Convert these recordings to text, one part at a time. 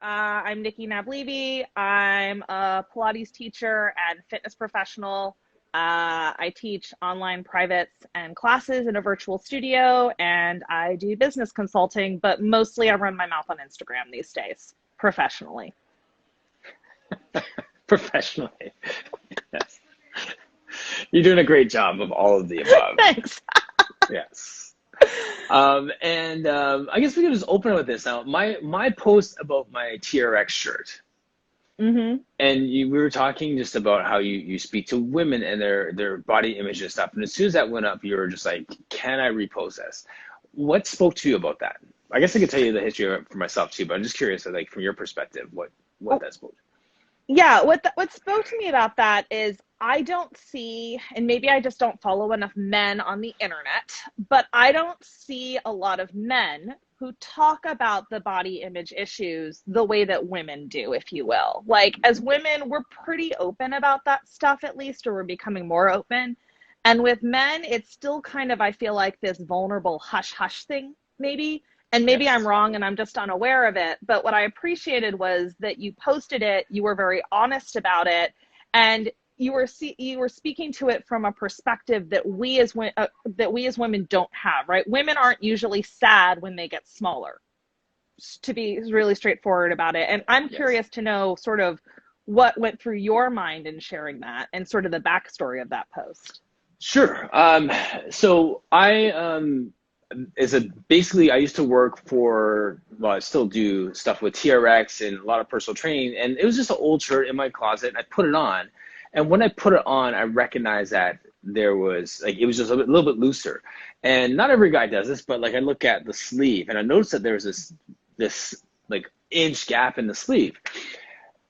I'm Nikki Naab-Levy. I'm a Pilates teacher and fitness professional. I teach online privates and classes in a virtual studio, and I do business consulting, but mostly I run my mouth on Instagram these days, professionally. Professionally. Yes. You're doing a great job of all of the above. Thanks. Yes. I guess we can just open with this now. My post about my TRX shirt, Mm-hmm. and we were talking just about how you speak to women and their body image and stuff. And as soon as that went up, you were just like, can I repost this? What spoke to you about that? I guess I could tell you the history of it for myself too, but I'm just curious, like from your perspective, what that spoke to. Yeah, what spoke to me about that is I don't see, and maybe I just don't follow enough men on the internet, but I don't see a lot of men who talk about the body image issues the way that women do, if you will. Like, as women, we're pretty open about that stuff, at least, or we're becoming more open. And with men, it's still kind of, I feel like, this vulnerable hush hush thing, maybe. And maybe I'm Yes. wrong and I'm just unaware of it. But what I appreciated was that you posted it, you were very honest about it, and you were speaking to it from a perspective that we as women don't have, right? Women aren't usually sad when they get smaller, to be really straightforward about it. And I'm Yes. curious to know sort of what went through your mind in sharing that and sort of the backstory of that post. Sure. So basically I used to work for, well, I still do stuff with TRX and a lot of personal training, and it was just an old shirt in my closet, and I put it on. And when I put it on, I recognized that there was, like, it was just a little bit looser. And not every guy does this, but like I look at the sleeve and I noticed that there was this like inch gap in the sleeve.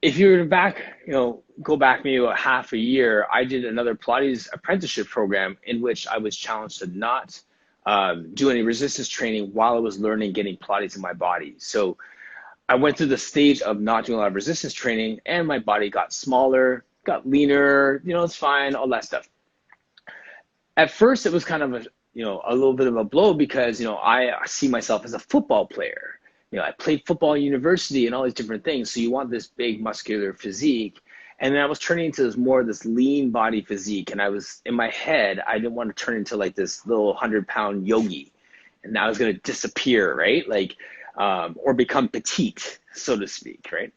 If you were to go back maybe about half a year, I did another Pilates apprenticeship program in which I was challenged to not do any resistance training while I was learning getting Pilates in my body. So I went through the stage of not doing a lot of resistance training, and my body got smaller, got leaner, it's fine, all that stuff. At first, it was kind of a little bit of a blow because, I see myself as a football player. I played football at university and all these different things. So you want this big muscular physique. And then I was turning into this lean body physique. And I was, in my head, I didn't want to turn into like this little 100-pound yogi. And I was going to disappear, right? Like, or become petite, so to speak, right?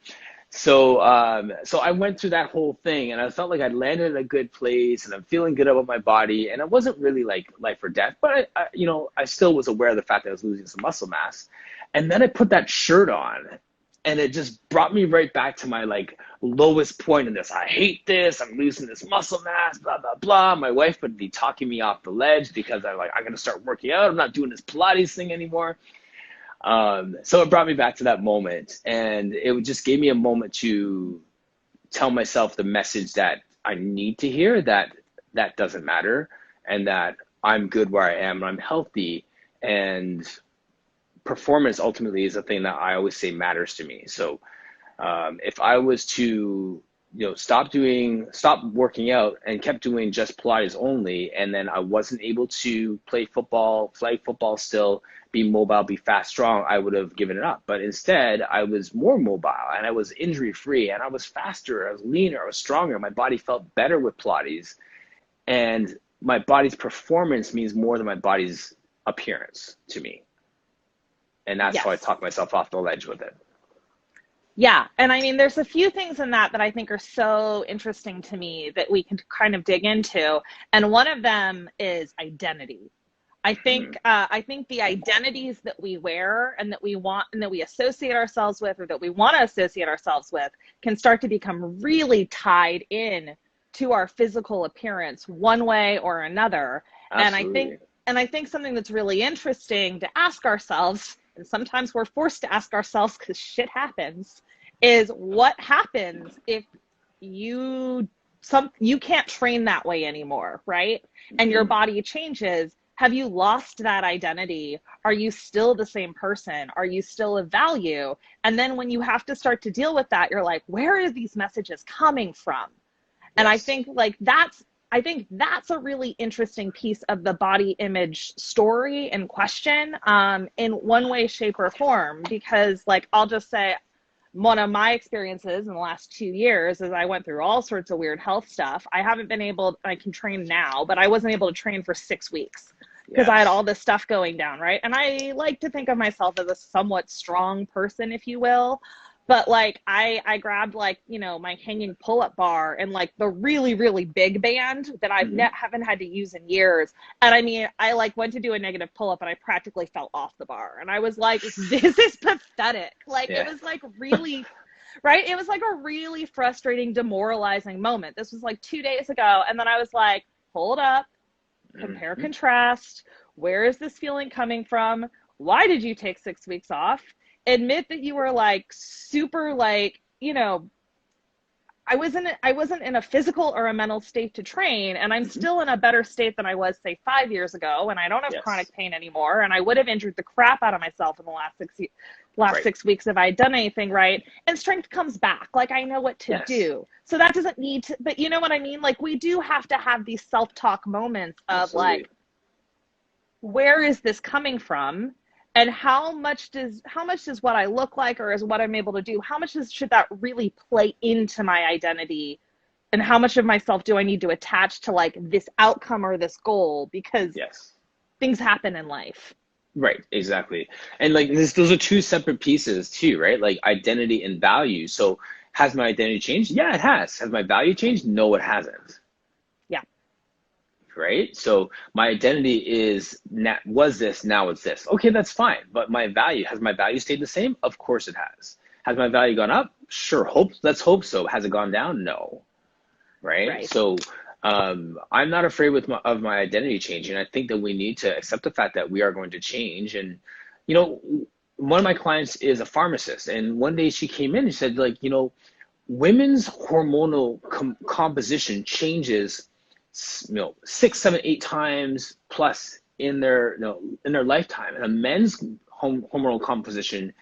So I went through that whole thing, and I felt like I'd landed in a good place, and I'm feeling good about my body, and it wasn't really like life or death, but I still was aware of the fact that I was losing some muscle mass. And then I put that shirt on, and it just brought me right back to my like lowest point in this. I hate this. I'm losing this muscle mass, blah, blah, blah. My wife would be talking me off the ledge because I'm going to start working out. I'm not doing this Pilates thing anymore. So it brought me back to that moment, and it just gave me a moment to tell myself the message that I need to hear, that doesn't matter, and that I'm good where I am, and I'm healthy, and performance ultimately is a thing that I always say matters to me. So if I was to stop working out and kept doing just Pilates only, and then I wasn't able to play football, flag football still, be mobile, be fast, strong, I would have given it up. But instead, I was more mobile, and I was injury free, and I was faster, I was leaner, I was stronger. My body felt better with Pilates, and my body's performance means more than my body's appearance to me. And that's how I Yes. talk myself off the ledge with it. Yeah. And I mean, there's a few things in that I think are so interesting to me that we can kind of dig into. And one of them is identity. I think the identities that we wear and that we want and that we associate ourselves with, or that we want to associate ourselves with, can start to become really tied in to our physical appearance one way or another. Absolutely. And I think something that's really interesting to ask ourselves, and sometimes we're forced to ask ourselves because shit happens, is what happens if you can't train that way anymore, right? And your body changes. Have you lost that identity? Are you still the same person? Are you still of value? And then when you have to start to deal with that, you're like, where are these messages coming from? And Yes. I think that's a really interesting piece of the body image story and question, in one way, shape, or form, because like, I'll just say, one of my experiences in the last 2 years is I went through all sorts of weird health stuff. I haven't been able, I can train now, but I wasn't able to train for 6 weeks because I had all this stuff going down, right? And I like to think of myself as a somewhat strong person, if you will. But like I grabbed like, you know, my hanging pull-up bar and like the really, really big band that haven't had to use in years. And I mean, I like went to do a negative pull-up and I practically fell off the bar. And I was like, this is pathetic. Like it was like really, right? It was like a really frustrating, demoralizing moment. This was like 2 days ago. And then I was like, hold up, compare, contrast. Where is this feeling coming from? Why did you take 6 weeks off? Admit that you were like super like, you know, I wasn't in a physical or a mental state to train, and I'm still in a better state than I was say 5 years ago, and I don't have chronic pain anymore, and I would have injured the crap out of myself in the last 6 weeks if I had done anything right. And strength comes back. Like I know what to do. So that doesn't need to, but you know what I mean? Like we do have to have these self-talk moments of like, where is this coming from? And how much does what I look like or is what I'm able to do, how much should that really play into my identity? And how much of myself do I need to attach to like this outcome or this goal? Because things happen in life. Right, exactly. And like those are two separate pieces too, right? Like identity and value. So has my identity changed? Yeah, it has. Has my value changed? No, it hasn't. Right? So my identity was this, now it's this. Okay, that's fine. But has my value stayed the same? Of course it has. Has my value gone up? Sure, let's hope so. Has it gone down? No. Right? So I'm not afraid of my identity changing. I think that we need to accept the fact that we are going to change. And, you know, one of my clients is a pharmacist. And one day she came in and said, like, you know, women's hormonal composition changes 6, 7, 8 times plus in their lifetime, and a men's hormonal composition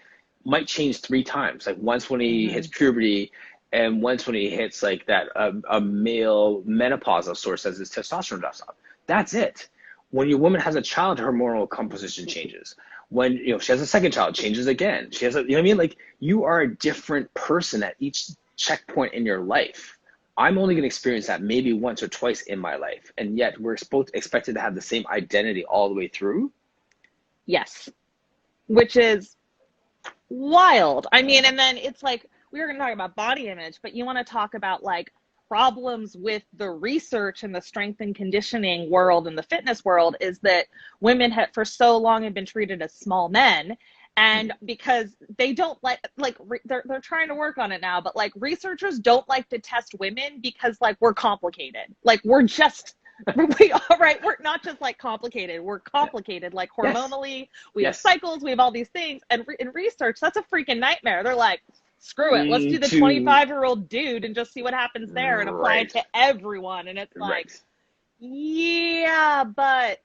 might change 3 times. Like once when he hits puberty, and once when he hits like that a male menopause of sorts as his testosterone drops off. That's it. When your woman has a child, her hormonal composition changes. When she has a second child, it changes again. She has you know what I mean? Like you are a different person at each checkpoint in your life. I'm only going to experience that maybe once or twice in my life. And yet we're expected to have the same identity all the way through. Yes. Which is wild. I mean, and then it's like, we were going to talk about body image, but you want to talk about like problems with the research in the strength and conditioning world and the fitness world is that women for so long have been treated as small men. And because they don't they're trying to work on it now, but like researchers don't like to test women because like we're complicated. Like we're not just like complicated. We're complicated, like hormonally. We have cycles. We have all these things. And in research, that's a freaking nightmare. They're like, screw it. Let's do the 25-year-old dude and just see what happens there and apply it to everyone. And it's like, yeah, but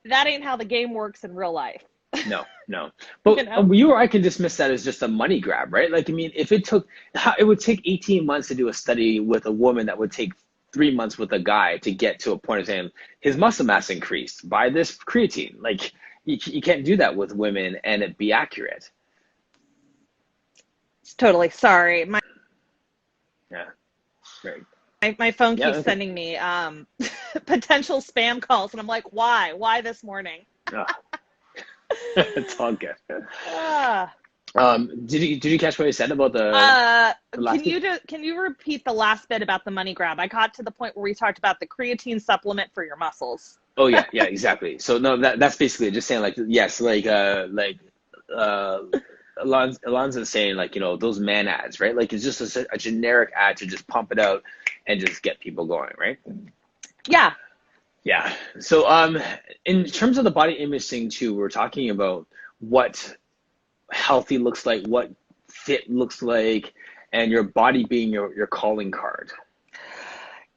that ain't how the game works in real life. No. But you or I can dismiss that as just a money grab, right? Like, I mean, it would take 18 months to do a study with a woman that would take 3 months with a guy to get to a point of saying his muscle mass increased by this creatine. Like, you can't do that with women and it be accurate. Totally. Sorry. My phone keeps sending me potential spam calls, and I'm like, why? Why this morning? It's all good. Did you catch what I said about the last can you repeat the last bit about the money grab? I got to the point where we talked about the creatine supplement for your muscles. Oh yeah, exactly. So no, that's basically just saying like, yes, Alonzo's saying like, those man ads, right? Like it's just a generic ad to just pump it out and just get people going, right? Yeah. So in terms of the body image thing too, we're talking about what healthy looks like, what fit looks like, and your body being your calling card.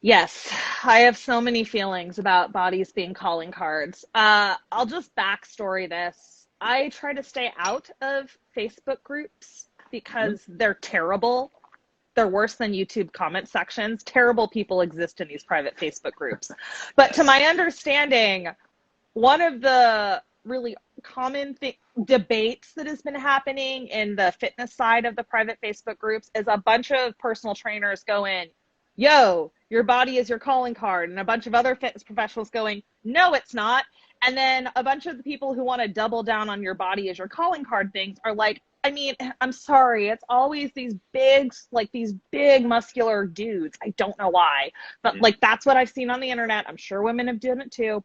Yes, I have so many feelings about bodies being calling cards. I'll just backstory this. I try to stay out of Facebook groups because they're terrible. They're worse than YouTube comment sections. Terrible people exist in these private Facebook groups. But to my understanding, one of the really common debates that has been happening in the fitness side of the private Facebook groups is a bunch of personal trainers going, yo, your body is your calling card, and a bunch of other fitness professionals going, no, it's not. And then a bunch of the people who want to double down on your body as your calling card things are like, I mean, I'm sorry, it's always these big muscular dudes. I don't know why, but like, that's what I've seen on the internet. I'm sure women have done it too.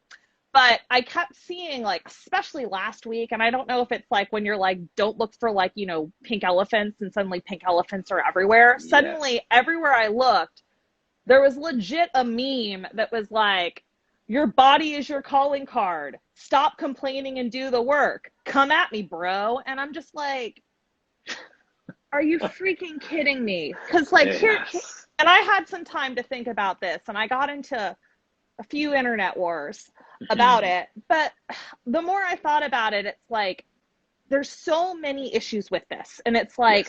But I kept seeing, like, especially last week, and I don't know if it's like when you're like, don't look for, like, you know, pink elephants, and suddenly pink elephants are everywhere. Yes. Suddenly, everywhere I looked, there was legit a meme that was like, your body is your calling card. Stop complaining and do the work. Come at me, bro. And I'm just like, are you freaking kidding me? Because, like, here, and I had some time to think about this, and I got into a few internet wars about it. But the more I thought about it, it's like, there's so many issues with this. And it's like,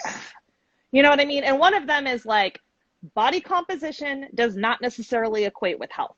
you know what I mean? And one of them is like, body composition does not necessarily equate with health.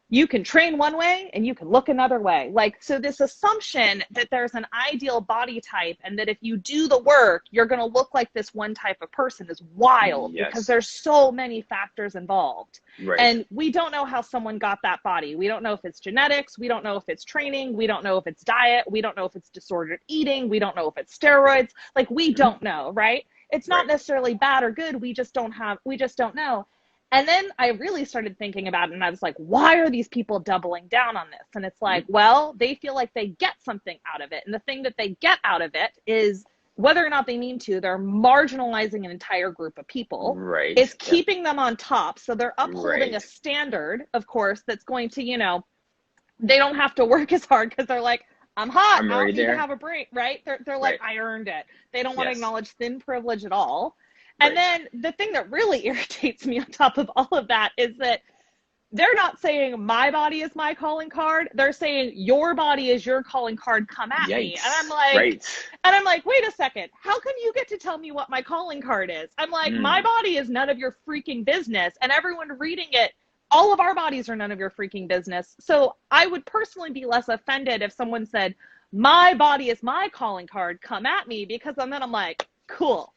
You can train one way and you can look another way. Like, so this assumption that there's an ideal body type and that if you do the work, you're going to look like this one type of person is wild because there's so many factors involved. And we don't know how someone got that body. We don't know if it's genetics. We don't know if it's training. We don't know if it's diet. We don't know if it's disordered eating. We don't know if it's steroids. Like, we don't know, right? It's not necessarily bad or good. We just don't know. And then I really started thinking about it, and I was like, why are these people doubling down on this? And it's like, well, they feel like they get something out of it. And the thing that they get out of it is, whether or not they mean to, they're marginalizing an entire group of people. It's keeping them on top. So they're upholding a standard, of course, that's going to, you know, they don't have to work as hard because they're like, I'm hot. I don't need to have a break, right? They're like, I earned it. They don't want to acknowledge thin privilege at all. And then the thing that really irritates me on top of all of that is that they're not saying my body is my calling card. They're saying your body is your calling card. Come at me. And I'm like, wait a second. How come you get to tell me what my calling card is? I'm like, my body is none of your freaking business. And everyone reading it, all of our bodies are none of your freaking business. So I would personally be less offended if someone said, my body is my calling card. Come at me. Because then I'm like, cool.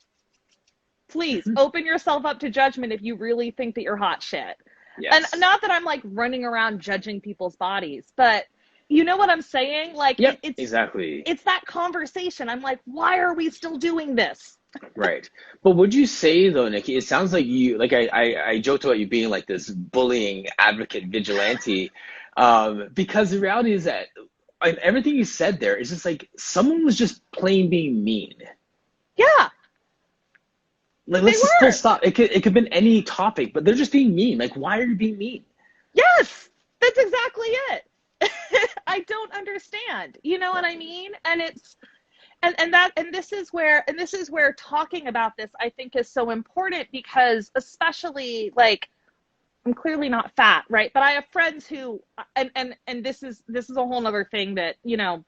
Please open yourself up to judgment if you really think that you're hot shit. And not that I'm like running around judging people's bodies, but you know what I'm saying? Like, it's that conversation. I'm like, why are we still doing this? But would you say though, Nikki, it sounds like you, like I joked about you being like this bullying advocate vigilante, because the reality is that everything you said there is just like, someone was just plain being mean. Like, let's just full stop. It could have been any topic, but they're just being mean. Like, why are you being mean? Yes, that's exactly it. I don't understand. You know what I mean? And it's, and this is where talking about this, I think, is so important, because especially, like, I'm clearly not fat, right? But I have friends who, and this is a whole nother thing that, you know,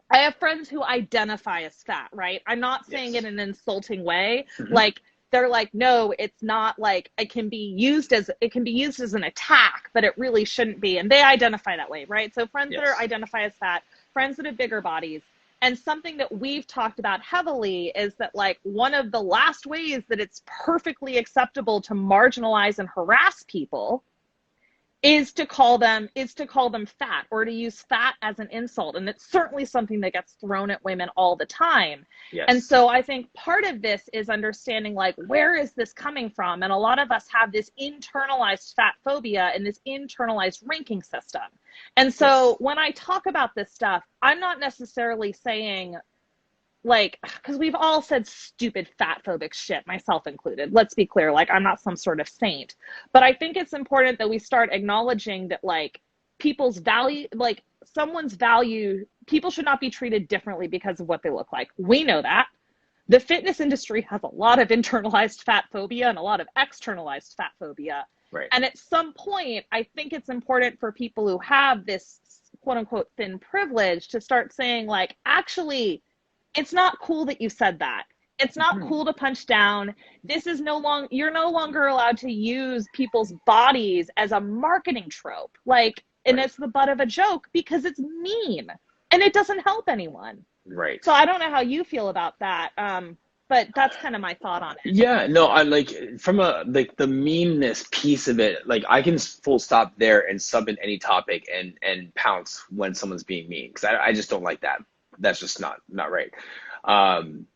I have friends who identify as fat, right? I'm not saying it in an insulting way. Like, they're like, no, it's not, like, it can be used as an attack, but it really shouldn't be. And they identify that way, right? So friends that are identify as fat, friends that have bigger bodies. And something that we've talked about heavily is that, like, one of the last ways that it's perfectly acceptable to marginalize and harass people is to call them fat, or to use fat as an insult. And it's certainly something that gets thrown at women all the time. And so I think part of this is understanding, like, where is this coming from? And a lot of us have this internalized fat phobia and this internalized ranking system. And so when I talk about this stuff, I'm not necessarily saying, like, because we've all said stupid fat phobic shit, myself included. Let's be clear. Like, I'm not some sort of saint, but I think it's important that we start acknowledging that, like, people's value, like, someone's value, people should not be treated differently because of what they look like. We know that. The fitness industry has a lot of internalized fat phobia and a lot of externalized fat phobia. And at some point, I think it's important for people who have this quote unquote thin privilege to start saying, like, actually, it's not cool that you said that. It's not cool to punch down. This is you're no longer allowed to use people's bodies as a marketing trope. Like, and it's the butt of a joke because it's mean. and it doesn't help anyone. Right. So I don't know how you feel about that. But that's kind of my thought on it. Yeah, no, I like from a like the meanness piece of it, like I can full stop there and sub in any topic and pounce when someone's being mean because I just don't like that. That's just not right. Um,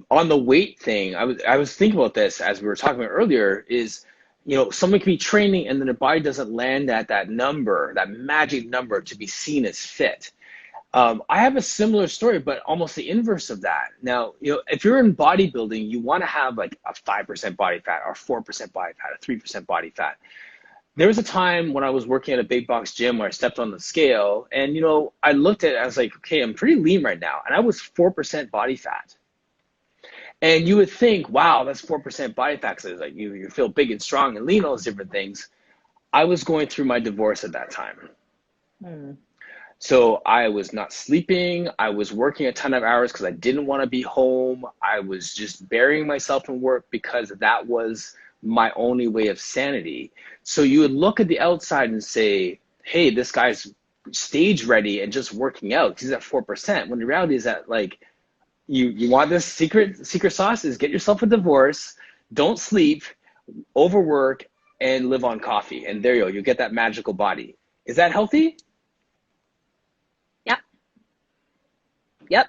on the weight thing, I was thinking about this as we were talking about earlier, is someone can be training and then their body doesn't land at that number, that magic number to be seen as fit. I have a similar story, but almost the inverse of that. Now, if you're in bodybuilding, you want to have like a 5% body fat or 4% body fat or 3% body fat. There was a time when I was working at a big box gym where I stepped on the scale and, I looked at it, I was like, okay, I'm pretty lean right now. And I was 4% body fat. And you would think, wow, that's 4% body fat. Because like you feel big and strong and lean, all those different things. I was going through my divorce at that time. So I was not sleeping. I was working a ton of hours because I didn't want to be home. I was just burying myself in work because that was my only way of sanity. So you would look at the outside and say, hey, this guy's stage ready and just working out. He's at 4%. When the reality is that like you want this secret sauce is get yourself a divorce, don't sleep, overwork, and live on coffee. And there you go. You get that magical body. Is that healthy? Yep.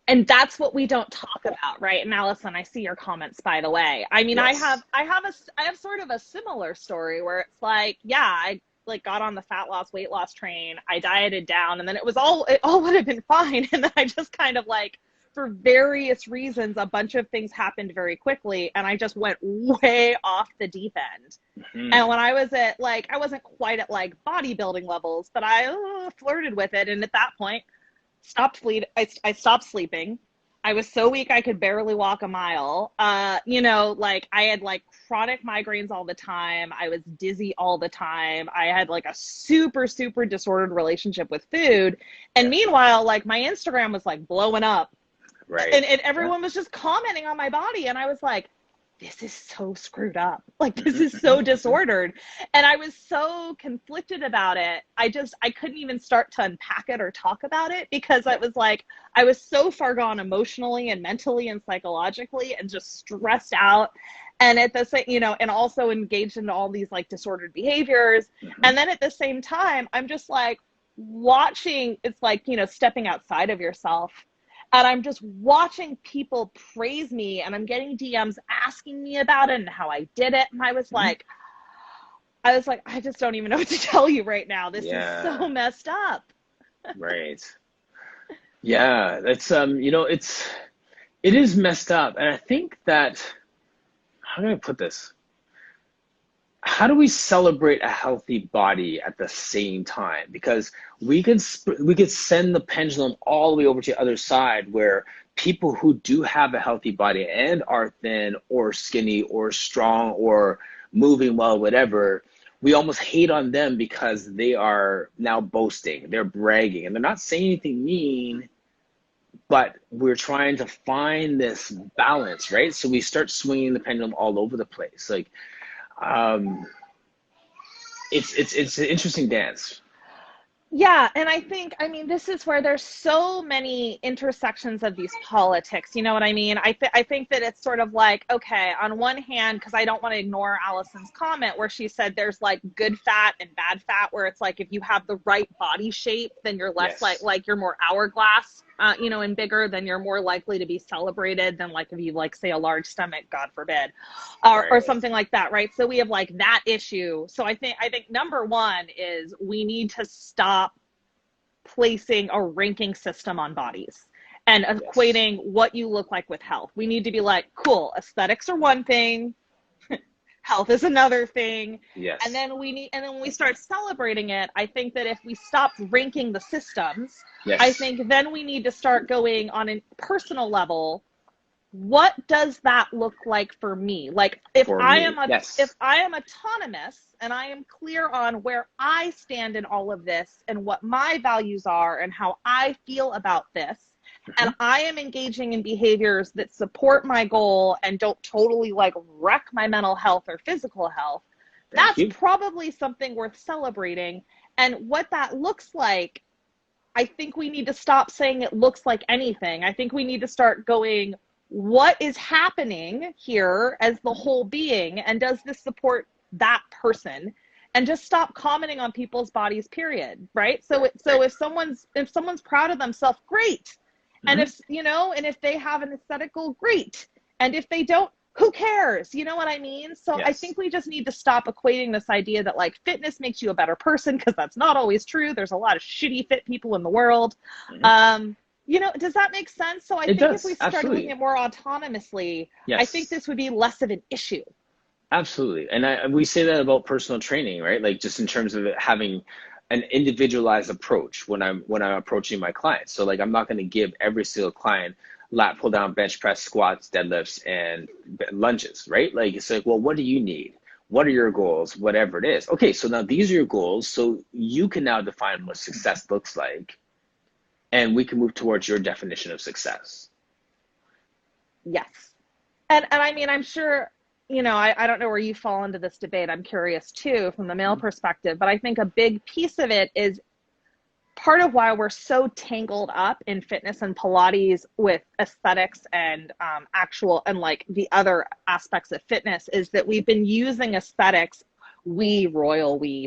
And that's what we don't talk about, right? And Allison, I see your comments, by the way. I mean, Yes. I have sort of a similar story where it's like, yeah, I like got on the fat loss, weight loss train. I dieted down, and then it all would have been fine. And then I just kind of like, for various reasons, a bunch of things happened very quickly, and I just went way off the deep end. And when I was at like, I wasn't quite at like bodybuilding levels, but I flirted with it. And at that point, I stopped sleeping. I was so weak I could barely walk a mile. Like I had like chronic migraines all the time. I was dizzy all the time. I had like a super, super disordered relationship with food. And meanwhile, like my Instagram was like blowing up. Right. And everyone was just commenting on my body. And I was like, this is so screwed up. Like, this is so disordered. And I was so conflicted about it. I couldn't even start to unpack it or talk about it because I was like, I was so far gone emotionally and mentally and psychologically and just stressed out. And at the same, and also engaged in all these like disordered behaviors. And then at the same time, I'm just like watching, it's like, stepping outside of yourself. And I'm just watching people praise me, and I'm getting DMs asking me about it and how I did it. And I was like, I just don't even know what to tell you right now. This is so messed up. Right. Yeah, that's it is messed up. And I think that, how do I put this? How do we celebrate a healthy body at the same time? Because we could send the pendulum all the way over to the other side where people who do have a healthy body and are thin or skinny or strong or moving well, whatever, we almost hate on them because they are now boasting, they're bragging, and they're not saying anything mean, but we're trying to find this balance, right? So we start swinging the pendulum all over the place. Like, it's an interesting dance. Yeah, and I mean, this is where there's so many intersections of these politics. You know what I mean? I think that it's sort of like, okay, on one hand, because I don't want to ignore Allison's comment where she said there's like good fat and bad fat, where it's like if you have the right body shape, then you're less like you're more hourglass, and bigger, then you're more likely to be celebrated than like if you like say a large stomach, God forbid, or something like that, right? So we have like that issue. So I think number one is we need to stop placing a ranking system on bodies and equating what you look like with health. We need to be like, cool, aesthetics are one thing, health is another thing. Yes. And then when we start celebrating it, I think that if we stop ranking the systems, I think then we need to start going on a personal level. What does that look like for me? Like if I am autonomous and I am clear on where I stand in all of this and what my values are and how I feel about this, and I am engaging in behaviors that support my goal and don't totally like wreck my mental health or physical health, that's probably something worth celebrating. And what that looks like, I think we need to stop saying it looks like anything. I think we need to start going, what is happening here as the whole being? And does this support that person? And just stop commenting on people's bodies, period. Right. So, if someone's proud of themselves, great. And if, and if they have an aesthetic goal, great. And if they don't, who cares? You know what I mean? So I think we just need to stop equating this idea that like fitness makes you a better person, because that's not always true. There's a lot of shitty fit people in the world. Does that make sense? So I think if we start doing it more autonomously, I think this would be less of an issue. Absolutely. And we say that about personal training, right? Like just in terms of it having an individualized approach when I'm approaching my clients. So like I'm not going to give every single client lat pull down, bench press, squats, deadlifts, and lunges, right? Like it's like, well, what do you need? What are your goals? Whatever it is. Okay, so now these are your goals. So you can now define what success looks like, and we can move towards your definition of success. Yes. And I mean, I'm sure, I don't know where you fall into this debate. I'm curious too, from the male perspective, but I think a big piece of it is part of why we're so tangled up in fitness and Pilates with aesthetics and and like the other aspects of fitness is that we've been using aesthetics. We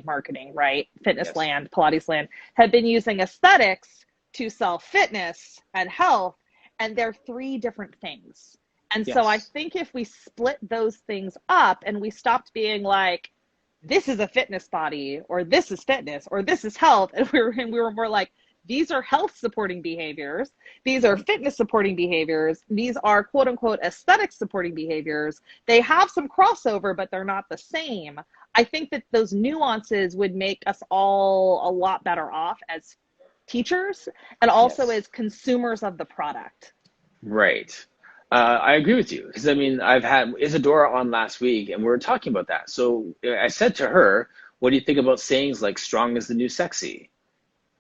marketing, right? Fitness land, Pilates land, have been using aesthetics to sell fitness and health, and they're three different things. And so I think if we split those things up and we stopped being like, this is a fitness body, or this is fitness, or this is health, and we were more like, these are health supporting behaviors, these are fitness supporting behaviors, these are quote unquote aesthetic supporting behaviors. They have some crossover, but they're not the same. I think that those nuances would make us all a lot better off as teachers and also as consumers of the product. Right. I agree with you, because I mean, I've had Isadora on last week and we were talking about that. So I said to her, what do you think about sayings like strong is the new sexy,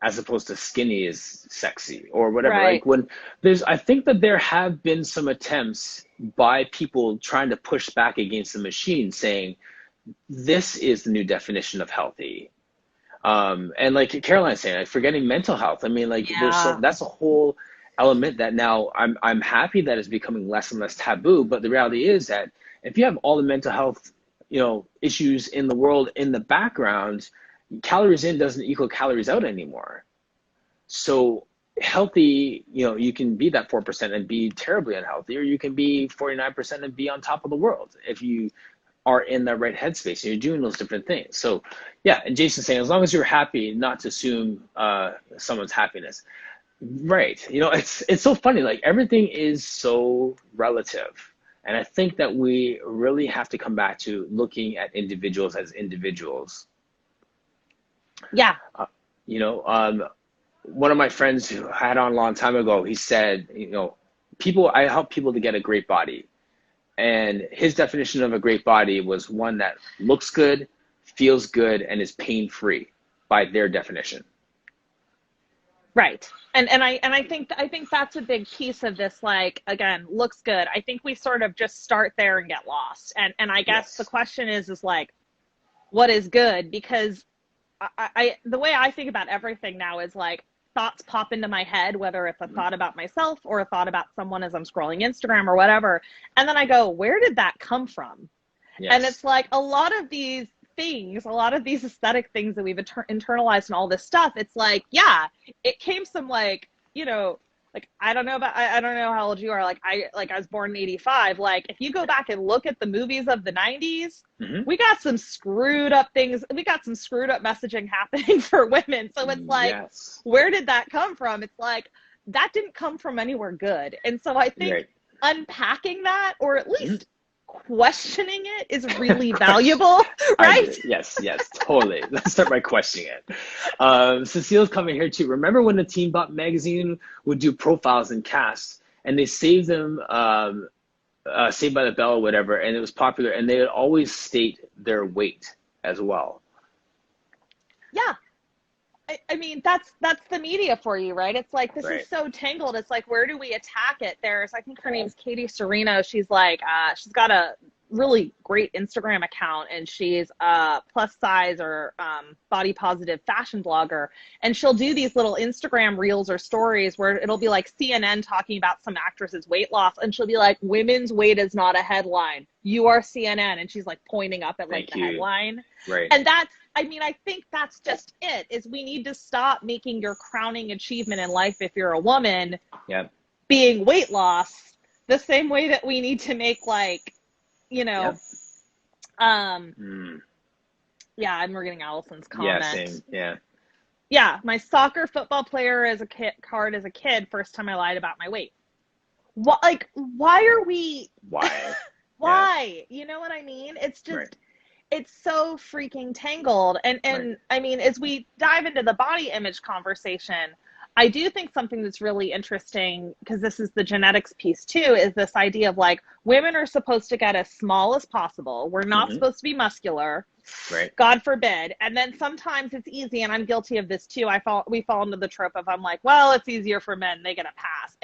as opposed to skinny is sexy, or whatever? Like when I think that there have been some attempts by people trying to push back against the machine saying, this is the new definition of healthy. And like Caroline's saying, like forgetting mental health. I mean, like that's a whole element that now I'm happy that is becoming less and less taboo. But the reality is that if you have all the mental health, issues in the world in the background, calories in doesn't equal calories out anymore. So healthy, you can be that 4% and be terribly unhealthy, or you can be 49% and be on top of the world if you are in the right headspace and you're doing those different things. So yeah, and Jason's saying, as long as you're happy, not to assume someone's happiness. Right. It's so funny. Like everything is so relative. And I think that we really have to come back to looking at individuals as individuals. Yeah. One of my friends who I had on a long time ago, he said, I help people to get a great body. And his definition of a great body was one that looks good, feels good, and is pain-free by their definition. Right. And I think that's a big piece of this, like, again, looks good. I think we sort of just start there and get lost. And I guess the question is like, what is good? Because the way I think about everything now is like thoughts pop into my head, whether it's a thought about myself or a thought about someone as I'm scrolling Instagram or whatever. And then I go, where did that come from? Yes. And it's like a lot of these things, a lot of these aesthetic things that we've internalized and all this stuff, it's like, yeah, it came some like, like, I don't know how old you are. Like I was born in 85. Like if you go back and look at the movies of the 90s, we got some screwed up things. We got some screwed up messaging happening for women. So it's like, where did that come from? It's like, that didn't come from anywhere good. And so I think unpacking that, or at least questioning it, is really valuable, right? Yes, totally. Let's start by questioning it. Cecile's coming here too. Remember when the Teen Bop magazine would do profiles and casts, and they saved them, Saved by the Bell or whatever, and it was popular, and they would always state their weight as well. Yeah. I mean, that's the media for you, right? It's like, this is so tangled. It's like, where do we attack it? I think her name's Katie Serino. She's like, she's got a really great Instagram account, and she's a plus size or body positive fashion blogger, and she'll do these little Instagram reels or stories where it'll be like CNN talking about some actress's weight loss, and she'll be like, women's weight is not a headline, you are CNN, and she's like pointing up at like the headline. Right. And that's, I mean, I think that's just it, is we need to stop making your crowning achievement in life, if you're a woman, being weight loss, the same way that we need to make, like, you know, yeah, I'm reading Allison's comment. Yeah, same. Yeah, my soccer football player as a card as a kid, first time I lied about my weight. What, like, why are we? Why? Why? You know what I mean? It's just, it's so freaking tangled. And I mean, as we dive into the body image conversation, I do think something that's really interesting, because this is the genetics piece too, is this idea of like, women are supposed to get as small as possible. We're not supposed to be muscular, God forbid. And then sometimes it's easy, and I'm guilty of this too. We fall into the trope of, I'm like, well, it's easier for men, they get a pass.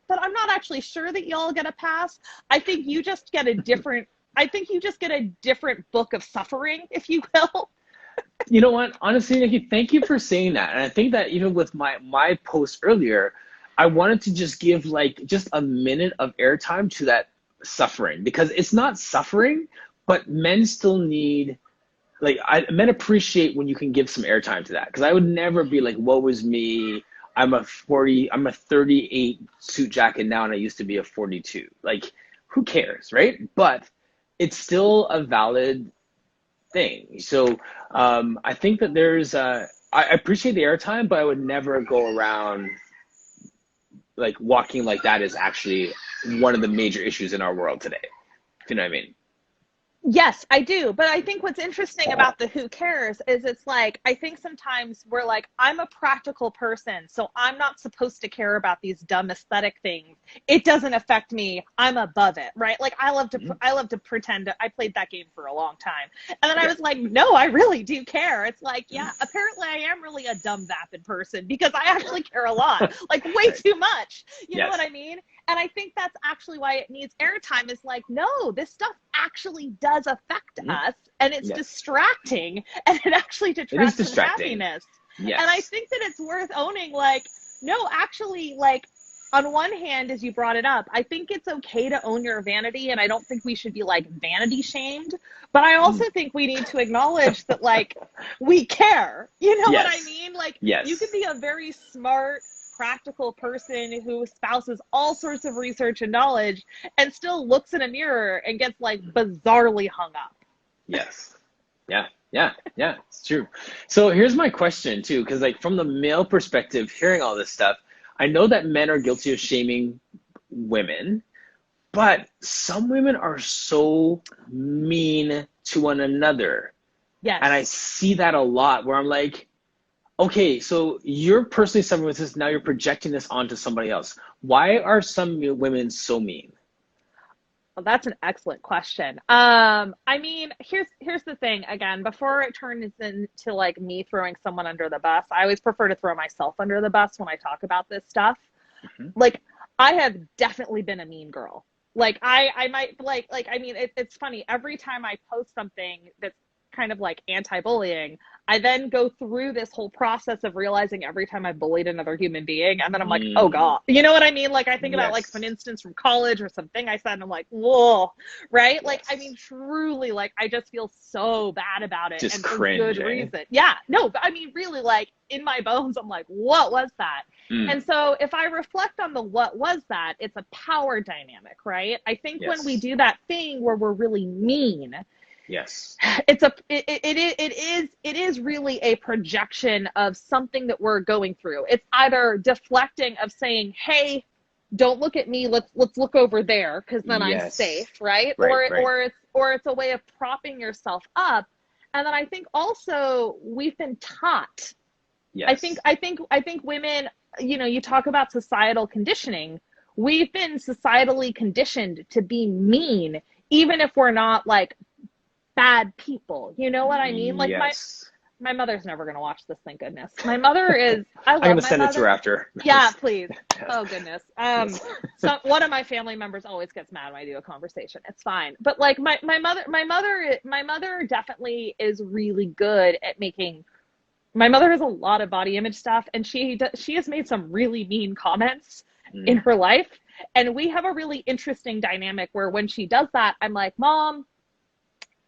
But I'm not actually sure that y'all get a pass. I think you just get a different, book of suffering, if you will. You know what? Honestly, Nikki, thank you for saying that. And I think that even with my post earlier, I wanted to just give like just a minute of airtime to that suffering, because it's not suffering, but men still need, like, men appreciate when you can give some airtime to that. Because I would never be like, woe is me, I'm a 38 suit jacket now, and I used to be a 42. Like, who cares, right? But it's still a valid thing. So I think that there's I appreciate the airtime, but I would never go around like walking like that is actually one of the major issues in our world today. Do you know what I mean? Yes, I do. But I think what's interesting about the who cares is, it's like, I think sometimes we're like, I'm a practical person, so I'm not supposed to care about these dumb aesthetic things. It doesn't affect me. I'm above it, right? Like, I love to pretend. I played that game for a long time. And then I was like, no, I really do care. It's like, yeah, apparently I am really a dumb, vapid person, because I actually care a lot, like way too much. You know what I mean? And I think that's actually why it needs airtime, is like, no, this stuff actually does affect us, and it's distracting, and it actually detracts from happiness. And I think that it's worth owning, like, no, actually, like, on one hand, as you brought it up, I think it's okay to own your vanity, and I don't think we should be like vanity shamed, but I also think we need to acknowledge that, like, we care. You know what I mean? Like, you could be a very smart, practical person who espouses all sorts of research and knowledge, and still looks in a mirror and gets like bizarrely hung up. Yeah, it's true. So here's my question too, because like from the male perspective, hearing all this stuff, I know that men are guilty of shaming women, but some women are so mean to one another. And I see that a lot, where I'm like, okay, so you're personally suffering with this, now you're projecting this onto somebody else. Why are some women so mean? Well, that's an excellent question. I mean, here's the thing. Again, before it turns into like me throwing someone under the bus, I always prefer to throw myself under the bus when I talk about this stuff. Like, I have definitely been a mean girl. Like, I might like, I mean, it's funny. Every time I post something that's kind of like anti-bullying, I then go through this whole process of realizing every time I bullied another human being, and then I'm like, oh God, you know what I mean? Like, I think about like an instance from college or something I said, and I'm like, whoa, right? Like, I mean, truly, like, I just feel so bad about it, just and cringe, for good reason. Yeah, no, but I mean, really, like, in my bones, I'm like, what was that? And so if I reflect on the what was that, it's a power dynamic, right? I think when we do that thing where we're really mean, it is really a projection of something that we're going through. It's either deflecting of saying, hey, don't look at me, let's look over there, because then I'm safe, right? Or it's a way of propping yourself up. And then I think also we've been taught. I think women, you know, you talk about societal conditioning. We've been societally conditioned to be mean, even if we're not like bad people. You know what I mean? Like My mother's never going to watch this, thank goodness. My mother is, I love I'm gonna my send it to her mother. after. Yeah, please. Yes. Oh goodness. Yes. So one of my family members always gets mad when I do a conversation. It's fine. But like my mother definitely is really good at making, my mother has a lot of body image stuff, and she has made some really mean comments in Mm. her life. And we have a really interesting dynamic where when she does that, I'm like, Mom,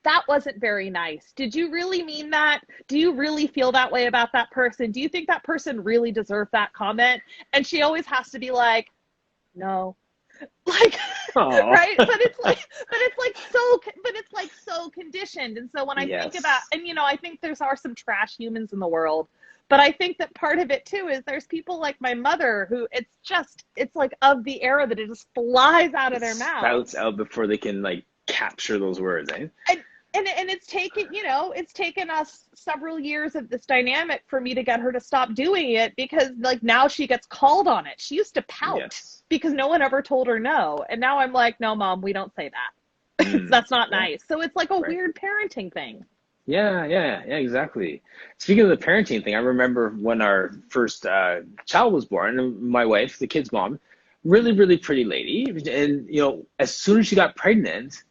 that wasn't very nice. Did you really mean that? Do you really feel that way about that person? Do you think that person really deserved that comment? And she always has to be like, no. Like, Oh. right? But it's like so conditioned. And so when I think about, Yes. and I think are some trash humans in the world, but I think that part of it too is there's people like my mother who it's like of the era that it just flies out of It their mouth. spouts out before they can like capture those words, eh? And it's taken, it's taken us several years of this dynamic for me to get her to stop doing it, because like now she gets called on it. She used to pout Yes. because no one ever told her no. And now I'm like, no, Mom, we don't say that. Mm. That's not Yeah. nice. So it's like a Right. weird parenting thing. Yeah, exactly. Speaking of the parenting thing, I remember when our first child was born, and my wife, the kid's mom, really, really pretty lady. And, as soon as she got pregnant,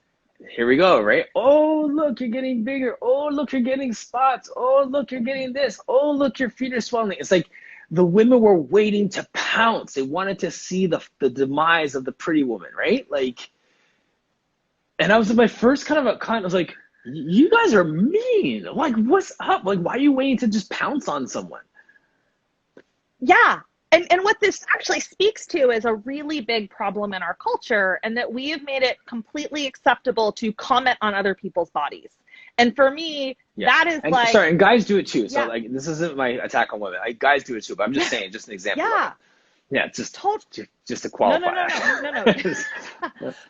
here we go, right? Oh, look, you're getting bigger. Oh, look, you're getting spots. Oh, look, you're getting this. Oh, look, your feet are swelling. It's like the women were waiting to pounce. They wanted to see the demise of the pretty woman, right? Like, and I was my first I was like, you guys are mean. Like, what's up? Like, why are you waiting to just pounce on someone? Yeah. And what this actually speaks to is a really big problem in our culture, and that we have made it completely acceptable to comment on other people's bodies. And for me, Yeah. that is And like, sorry, and guys do it too. So yeah, like, this isn't my attack on women. Like, guys do it too, but I'm just saying, just an example of yeah, it. Yeah, just to no, qualify.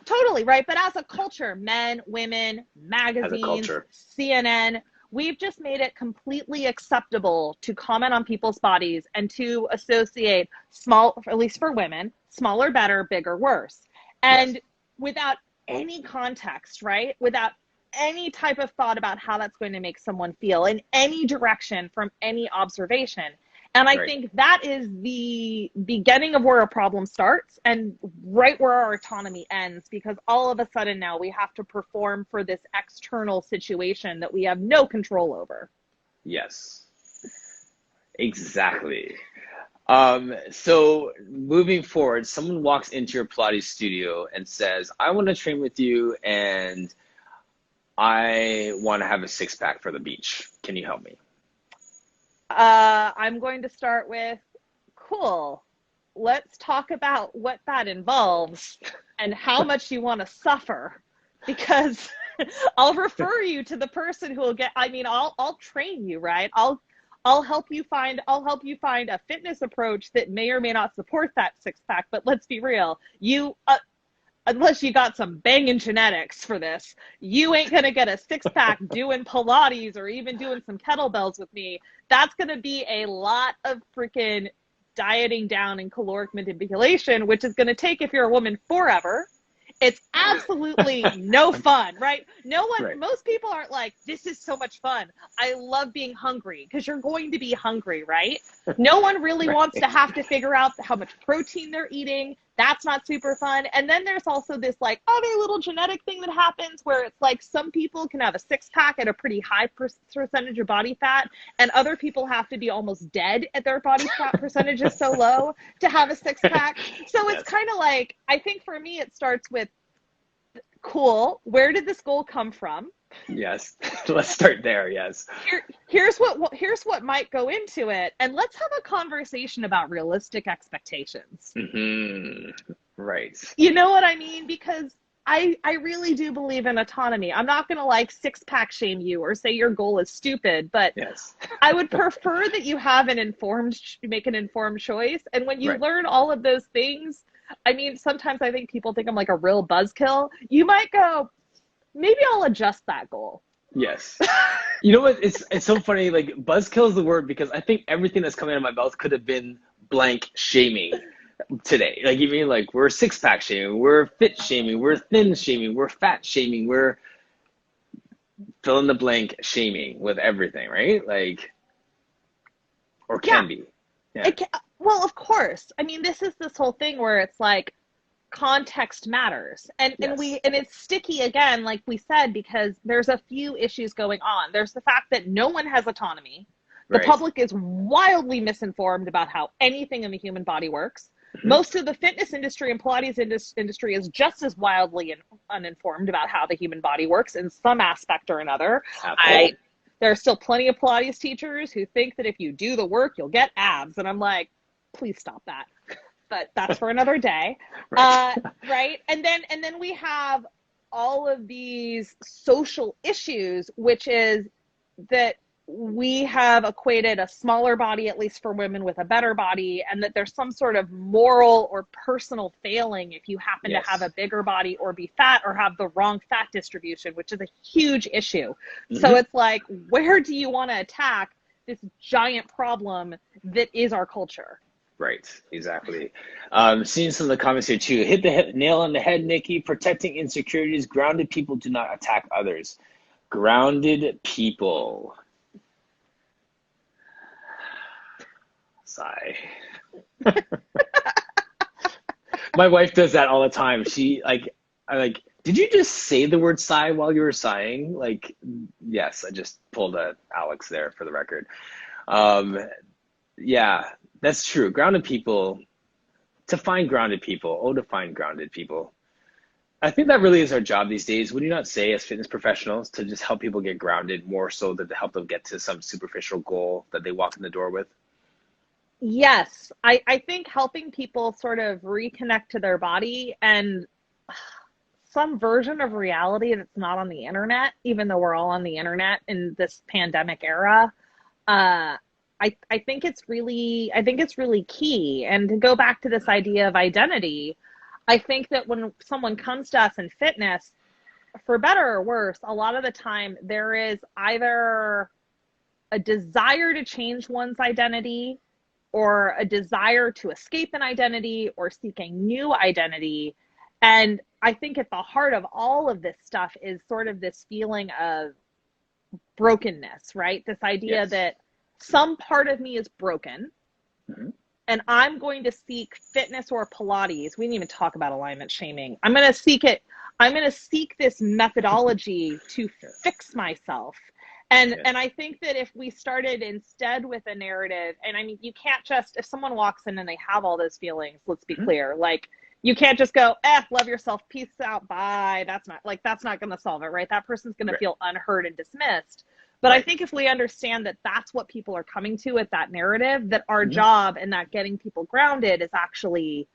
totally, right? But as a culture, men, women, As a magazines, culture. CNN, we've just made it completely acceptable to comment on people's bodies and to associate small, at least for women, smaller, better, bigger, worse. And Yes. without any context, right? Without any type of thought about how that's going to make someone feel in any direction from any observation. And I Right. think that is the beginning of where a problem starts and right where our autonomy ends, because all of a sudden now we have to perform for this external situation that we have no control over. Yes. Exactly. So moving forward, someone walks into your Pilates studio and says, I want to train with you and I want to have a six pack for the beach. Can you help me? I'm going to start with, cool. Let's talk about what that involves and how much you want to suffer, because I'll refer you to the person who will get, I'll train you, right? I'll help you find a fitness approach that may or may not support that six pack, but let's be real. Unless you got some banging genetics for this, you ain't going to get a six pack doing Pilates or even doing some kettlebells with me. That's going to be a lot of freaking dieting down and caloric manipulation, which is going to take, if you're a woman, forever. It's absolutely no fun, right? Right. Most people aren't like, this is so much fun. I love being hungry, because you're going to be hungry, right? No one really Right. wants to have to figure out how much protein they're eating. That's not super fun. And then there's also this like other little genetic thing that happens where it's like some people can have a six pack at a pretty high percentage of body fat, and other people have to be almost dead at their body fat percentage is so low to have a six pack. So it's Yes. kind of like, I think for me, it starts with, cool, where did this goal come from? Yes. Let's start there. Yes. Here's what might go into it, and let's have a conversation about realistic expectations. Mm-hmm. Right. You know what I mean? Because I really do believe in autonomy. I'm not going to like six pack shame you or say your goal is stupid, but Yes. I would prefer that you have make an informed choice. And when you Right. learn all of those things, sometimes I think people think I'm like a real buzzkill. You might go, maybe I'll adjust that goal. Yes. You know what? It's so funny. Like, buzzkill is the word, because I think everything that's coming out of my mouth could have been blank shaming today. Like, you mean like we're six pack shaming, we're fit shaming, we're thin shaming, we're fat shaming, we're fill in the blank shaming with everything, right? Like, or Yeah. can be. Yeah. Well, of course. I mean, this is this whole thing where it's like context matters. Yes. And it's sticky again, like we said, because there's a few issues going on. There's the fact that no one has autonomy. The Right. public is wildly misinformed about how anything in the human body works. Hmm. Most of the fitness industry and Pilates industry is just as wildly uninformed about how the human body works in some aspect or another. Absolutely. There are still plenty of Pilates teachers who think that if you do the work, you'll get abs. And I'm like, please stop that. But that's for another day. Right. Right. And then we have all of these social issues, which is that we have equated a smaller body, at least for women, with a better body, and that there's some sort of moral or personal failing if you happen to have a Yes. bigger body or be fat or have the wrong fat distribution, which is a huge issue. So Hmm. it's like, where do you want to attack this giant problem that is our culture? Right, exactly. Seeing some of the comments here too. Hit the nail on the head, Nikki. Protecting insecurities. Grounded people do not attack others. Grounded people. Sigh. My wife does that all the time. She I like, did you just say the word sigh while you were sighing? Like, yes, I just pulled a Alex there for the record. Um, yeah, that's true. Grounded people, to find grounded people, to find grounded people. I think that really is our job these days. Would you not say, as fitness professionals, to just help people get grounded more so than to help them get to some superficial goal that they walk in the door with? Yes, I think helping people sort of reconnect to their body and some version of reality that's not on the internet, even though we're all on the internet in this pandemic era. Uh, I think it's really key. And to go back to this idea of identity, I think that when someone comes to us in fitness, for better or worse, a lot of the time there is either a desire to change one's identity or a desire to escape an identity or seek a new identity. And I think at the heart of all of this stuff is sort of this feeling of brokenness, right? This idea Yes. that some part of me is broken Hmm. and I'm going to seek fitness or Pilates. We didn't even talk about alignment shaming. I'm going to seek it. I'm going to seek this methodology to Yes. fix myself. Yes. And I think that if we started instead with a narrative, and I mean, you can't just, if someone walks in and they have all those feelings, let's be Hmm. clear, like you can't just go, love yourself, peace out, bye. That's not going to solve it, right? That person's going to Right. feel unheard and dismissed. But I Right. think if we understand that that's what people are coming to with that narrative, that our Hmm. job and that getting people grounded is actually,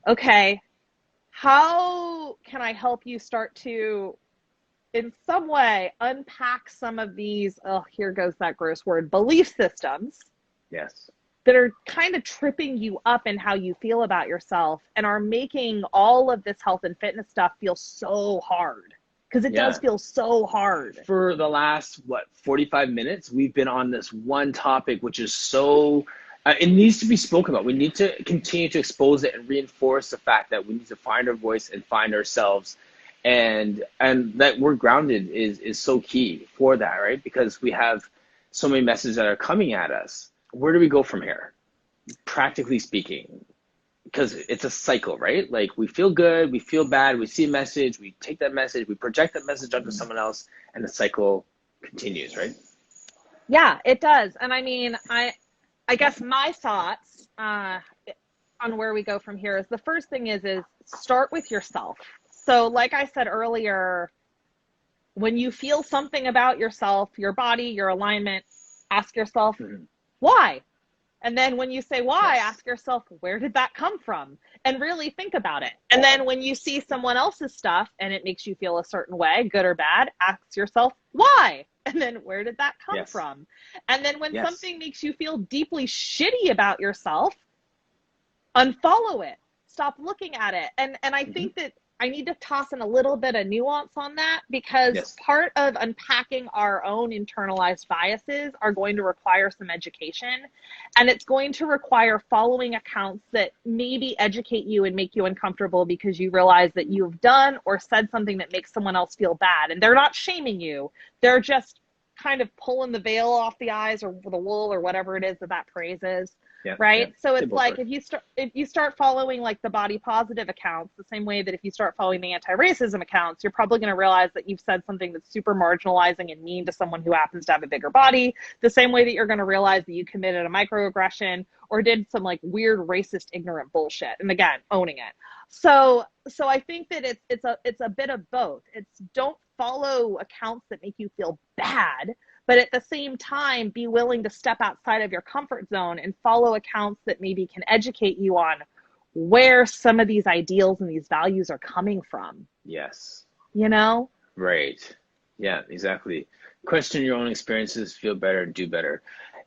okay, how can I help you start to, in some way, unpack some of these, oh, here goes that gross word, belief systems Yes. that are kind of tripping you up in how you feel about yourself and are making all of this health and fitness stuff feel so hard? Because it does Yeah. feel so hard. For the last, what, 45 minutes, we've been on this one topic, which is so, it needs to be spoken about. We need to continue to expose it and reinforce the fact that we need to find our voice and find ourselves. And that we're grounded is so key for that, right? Because we have so many messages that are coming at us. Where do we go from here? Practically speaking, because it's a cycle, right? Like we feel good, we feel bad, we see a message, we take that message, we project that message onto someone else, and the cycle continues, right? Yeah, it does. And I mean, I guess my thoughts on where we go from here is the first thing is start with yourself. So, like I said earlier, when you feel something about yourself, your body, your alignment, ask yourself, Mm-hmm. why? And then when you say why, Yes. ask yourself, where did that come from? And really think about it. And then when you see someone else's stuff and it makes you feel a certain way, good or bad, ask yourself, why? And then where did that come Yes. from? And then when Yes. something makes you feel deeply shitty about yourself, unfollow it. Stop looking at it. And I Mm-hmm. think that I need to toss in a little bit of nuance on that, because Yes. part of unpacking our own internalized biases are going to require some education. And it's going to require following accounts that maybe educate you and make you uncomfortable because you realize that you've done or said something that makes someone else feel bad. And they're not shaming you. They're just kind of pulling the veil off the eyes or the wool or whatever it is that praise is. Yeah. Right. Yeah. So it's like, if you start following like the body positive accounts, the same way that if you start following the anti-racism accounts, you're probably going to realize that you've said something that's super marginalizing and mean to someone who happens to have a bigger body, the same way that you're going to realize that you committed a microaggression or did some like weird racist ignorant bullshit. And again, owning it. So I think that it's a bit of both. It's don't follow accounts that make you feel bad, but at the same time, be willing to step outside of your comfort zone and follow accounts that maybe can educate you on where some of these ideals and these values are coming from. Yes. You know? Right. Yeah, exactly. Question your own experiences, feel better, do better.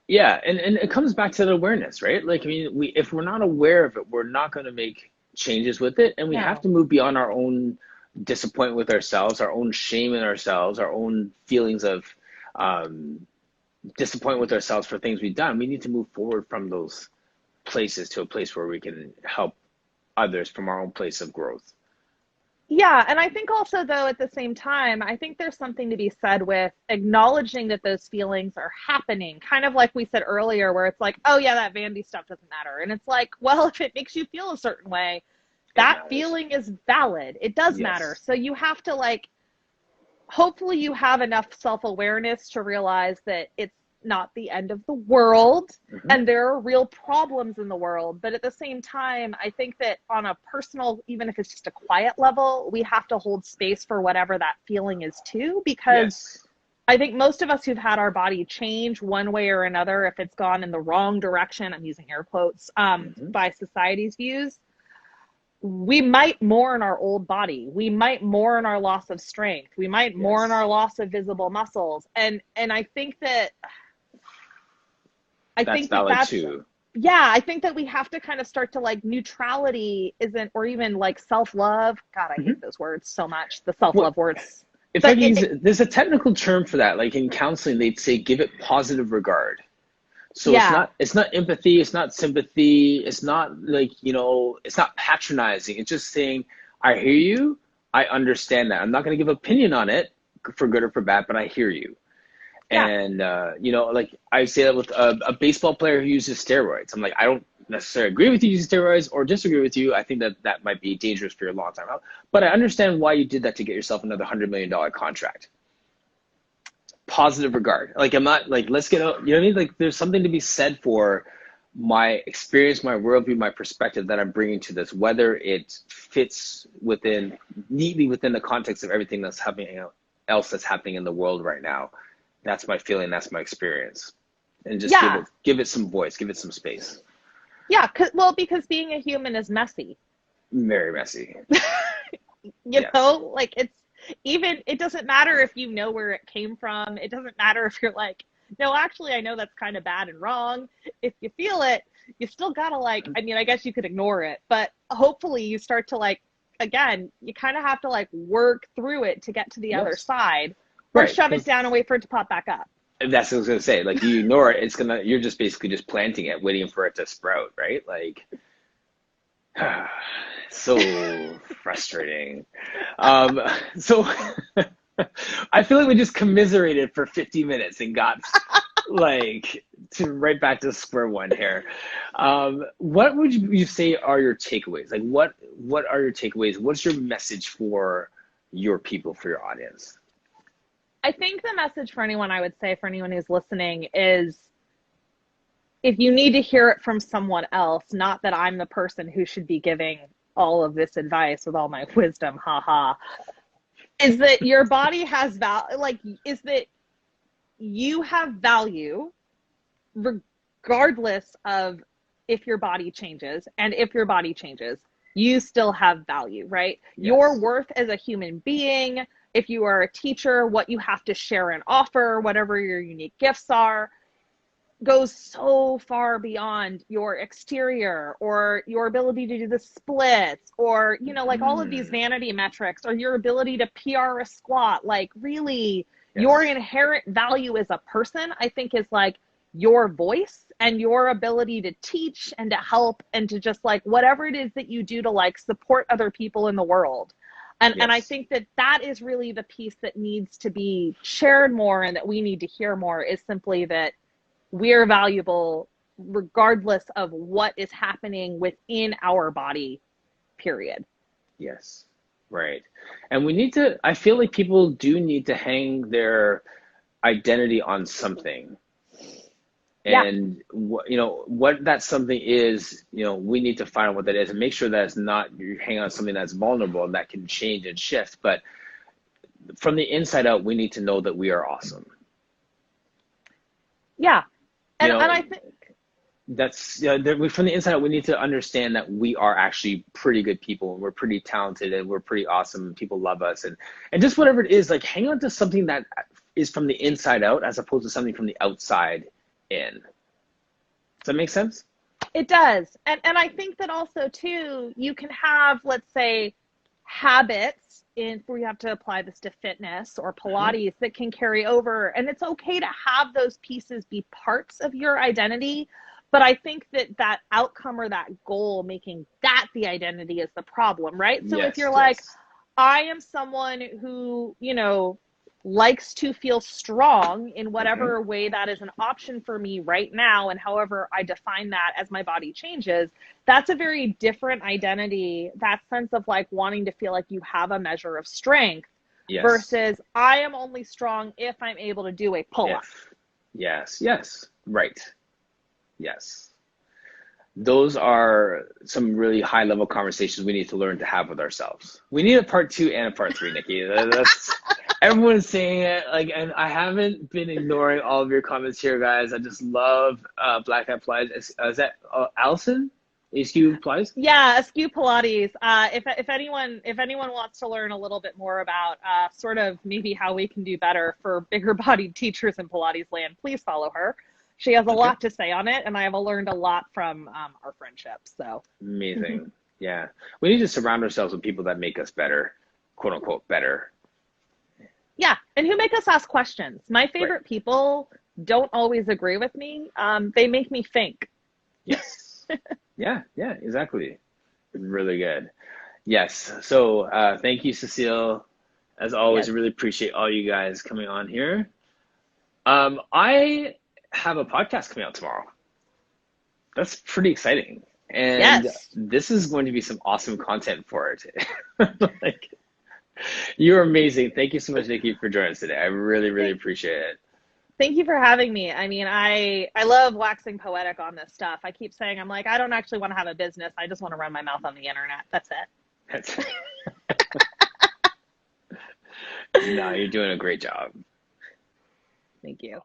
Yeah, and it comes back to the awareness, right? Like, I mean, if we're not aware of it, we're not going to make changes with it, and we have to move beyond our own disappointment with ourselves, our own shame in ourselves, our own feelings of disappointment with ourselves for things we've done. We need to move forward from those places to a place where we can help others from our own place of growth. Yeah, and I think also, though, at the same time, I think there's something to be said with acknowledging that those feelings are happening, kind of like we said earlier, where it's like, oh yeah, that Vandy stuff doesn't matter. And it's like, well, if it makes you feel a certain way, that feeling is valid. It does matter. So you have to like, hopefully you have enough self-awareness to realize that it's not the end of the world and there are real problems in the world. But at the same time, I think that on a personal, even if it's just a quiet level, we have to hold space for whatever that feeling is too, because I think most of us who've had our body change one way or another, if it's gone in the wrong direction, I'm using air quotes, by society's views, we might mourn our old body. We might mourn our loss of strength. We might mourn our loss of visible muscles. And I think that that's valid too. Yeah, I think that we have to kind of start to like neutrality isn't, or even like self-love. God, I hate those words so much. The self-love words. If I can use it, there's a technical term for that. Like in counseling, they'd say, give it positive regard. So it's not empathy, it's not sympathy, it's not like, you know, it's not patronizing. It's just saying, I hear you, I understand that. I'm not going to give opinion on it for good or for bad, but I hear you. And, you know, like I say that with a baseball player who uses steroids. I'm like, I don't necessarily agree with you using steroids or disagree with you. I think that might be dangerous for your long time out. But I understand why you did that to get yourself another $100 million contract. Positive regard. Like, I'm not like, let's get out, you know what I mean? Like, there's something to be said for my experience, my worldview, my perspective that I'm bringing to this, whether it fits neatly within the context of everything that's happening else that's happening in the world right now. That's my feeling. That's my experience. And just give it some voice, give it some space. Yeah. Because being a human is messy. Very messy. you know, like it doesn't matter if you know where it came from. It doesn't matter if you're like, no, actually, I know that's kind of bad and wrong. If you feel it, you still gotta like, I mean, I guess you could ignore it, but hopefully you start to like, again, you kind of have to like work through it to get to the other side, or shove it down and wait for it to pop back up. That's what I was gonna say. Like, you ignore it, you're just basically just planting it, waiting for it to sprout, right? Like, so frustrating. So I feel like we just commiserated for 50 minutes and got like right back to square one here. What would you say are your takeaways? Like, what are your takeaways? What's your message for your people, for your audience? I think the message for anyone, I would say for anyone who's listening, is if you need to hear it from someone else, not that I'm the person who should be giving all of this advice with all my wisdom, haha, is that your body has value, like, is that you have value regardless of if your body changes. And if your body changes, you still have value, right? Yes. Your worth as a human being, if you are a teacher, what you have to share and offer, whatever your unique gifts are, goes so far beyond your exterior or your ability to do the splits or, you know, like all of these Mm, vanity metrics or your ability to PR a squat. Like really your yes. inherent value as a person, I think is like your voice and your ability to teach and to help and to just like whatever it is that you do to like support other people in the world. And I Yes. think that that is really the piece that needs to be shared more and that we need to hear more is simply that we're valuable regardless of what is happening within our body, period. Yes. Right. And we need to, I feel like people do need to hang their identity on something. Yeah. And what, you know, what that something is, you know, we need to find out what that is and make sure that it's not, you hang on something that's vulnerable and that can change and shift. But from the inside out, we need to know that we are awesome. Yeah. You And know, I think, that's, you know, from the inside out, we need to understand that we are actually pretty good people and we're pretty talented and we're pretty awesome and people love us. And just whatever it is, like hang on to something that is from the inside out as opposed to something from the outside in. Does that make sense? it does. And I think that also too, you can have, let's say, habits in where you have to apply this to fitness or Hmm. Pilates that can carry over. And it's okay to have those pieces be parts of your identity. But I think that that outcome or that goal, making that the identity is the problem, right? So if Yes, you're like, yes. I am someone who, you know, likes to feel strong in Hmm. whatever way that is an option for me right now, and however I define that as my body changes, that's a very different identity. That sense of like wanting to feel like you have a measure of strength Yes. versus I am only strong if I'm able to do a pull up. If. Yes, yes. Right. Yes. Those are some really high level conversations we need to learn to have with ourselves. We need a part two and a part three, Nikki. That's everyone's saying it. Like, and I haven't been ignoring all of your comments here, guys. I just love Black Hat Flies. Is that Allison? HQ Flies? Yeah, Askew Pilates. If anyone wants to learn a little bit more about sort of maybe how we can do better for bigger bodied teachers in Pilates land, please follow her. She has a Okay. lot to say on it, and I have learned a lot from our friendship. So Amazing. Yeah. We need to surround ourselves with people that make us better, quote unquote, better. yeah, and who make us ask questions. My Right. favorite people don't always agree with me. They make me think. Yes. Yeah, yeah, exactly. Really good. Yes. So thank you, Cecile. As always, Yes, I really appreciate all you guys coming on here. I have a podcast coming out tomorrow. That's pretty exciting. And yes. this is going to be some awesome content for it. Like, you're amazing. Thank you so much, Nikki, for joining us today. I really, really Thank, appreciate it. thank you for having me. I mean, I love waxing poetic on this stuff. I keep saying I'm like I don't actually want to have a business. I just want to run my mouth on the internet. That's it. That's, no, you're doing a great job. Thank you.